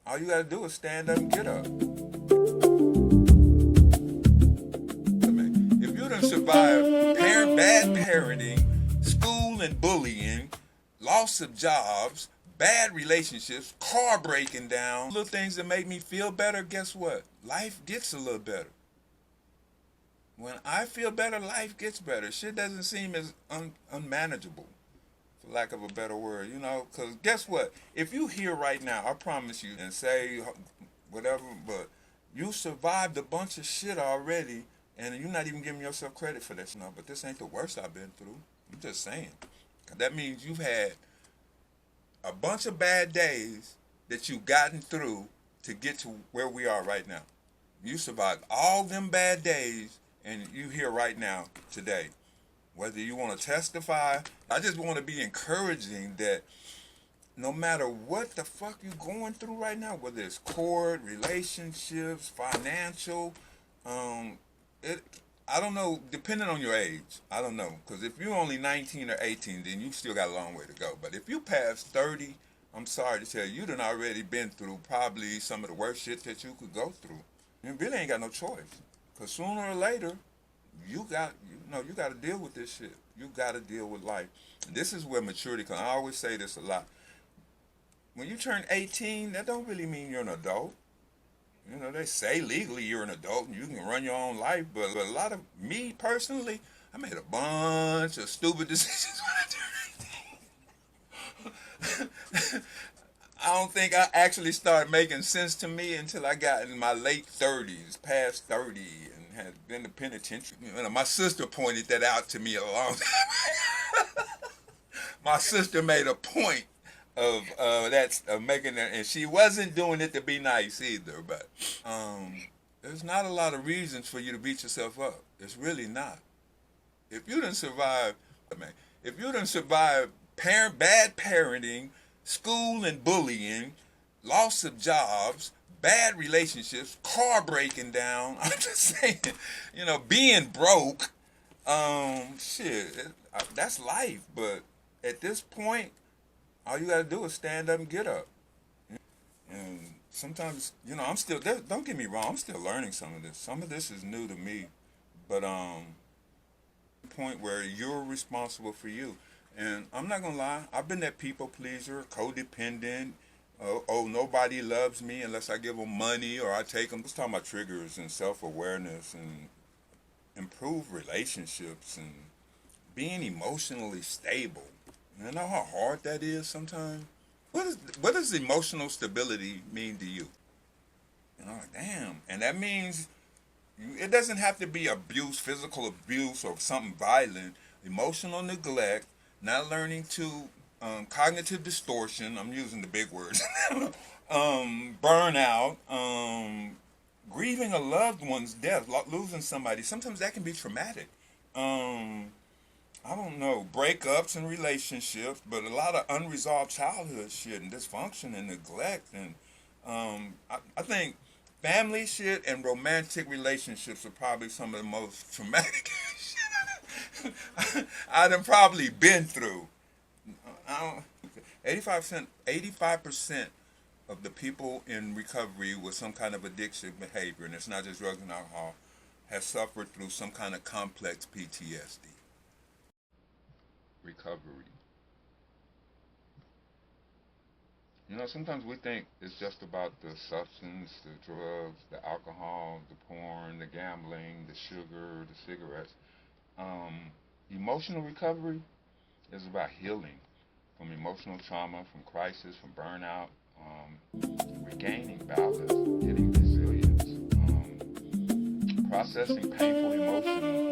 All you gotta do is stand up and get up. If you done survived bad parenting, school and bullying, loss of jobs, bad relationships, car breaking down, little things that make me feel better, guess what? Life gets a little better. When I feel better, life gets better. Shit doesn't seem as unmanageable, for lack of a better word, you know? Because guess what? If you here right now, I promise you, and say whatever, but you survived a bunch of shit already, and you're not even giving yourself credit for that. No, but this ain't the worst I've been through. I'm just saying. That means you've had a bunch of bad days that you've gotten through to get to where we are right now. You survived all them bad days, and you here right now today. Whether you want to testify, I just want to be encouraging that no matter what the fuck you going through right now, whether it's court, relationships, financial, it I don't know, depending on your age, I don't know. Because if you're only 19 or 18, then you still got a long way to go. But if you pass 30, I'm sorry to tell you, you done already been through probably some of the worst shit that you could go through. You really ain't got no choice. Because sooner or later, you got to deal with this shit. You got to deal with life. And this is where maturity comes. I always say this a lot. When you turn 18, that don't really mean you're an adult. You know, they say legally you're an adult and you can run your own life, but a lot of me personally, I made a bunch of stupid decisions when I turned 18. I don't think I actually started making sense to me until I got in my late 30s, past 30, and had been to penitentiary. You know, my sister pointed that out to me a long time. My sister made a point of making it, and she wasn't doing it to be nice either. But there's not a lot of reasons for you to beat yourself up. It's really not. If you didn't survive, bad parenting, school and bullying, loss of jobs, bad relationships, car breaking down. I'm just saying, you know, being broke. That's life. But at this point, all you gotta do is stand up and get up. And sometimes, you know, I'm still, don't get me wrong, I'm still learning some of this. Some of this is new to me. But point where you're responsible for you. And I'm not gonna lie, I've been that people pleaser, codependent. Nobody loves me unless I give them money or I take them. Let's talk about triggers and self-awareness and improve relationships and being emotionally stable. You know how hard that is sometimes? What does emotional stability mean to you? You know, like, damn. And that means it doesn't have to be abuse, physical abuse or something violent. Emotional neglect, not learning to, cognitive distortion, I'm using the big words, burnout, grieving a loved one's death, losing somebody. Sometimes that can be traumatic. I don't know, breakups and relationships, but a lot of unresolved childhood shit and dysfunction and neglect. And I think family shit and romantic relationships are probably some of the most traumatic shit I done probably been through. 85% of the people in recovery with some kind of addiction behavior, and it's not just drugs and alcohol, have suffered through some kind of complex PTSD. Recovery. You know, sometimes we think it's just about the substance, the drugs, the alcohol, the porn, the gambling, the sugar, the cigarettes. Emotional recovery is about healing from emotional trauma, from crisis, from burnout, regaining balance, getting resilience, processing painful emotions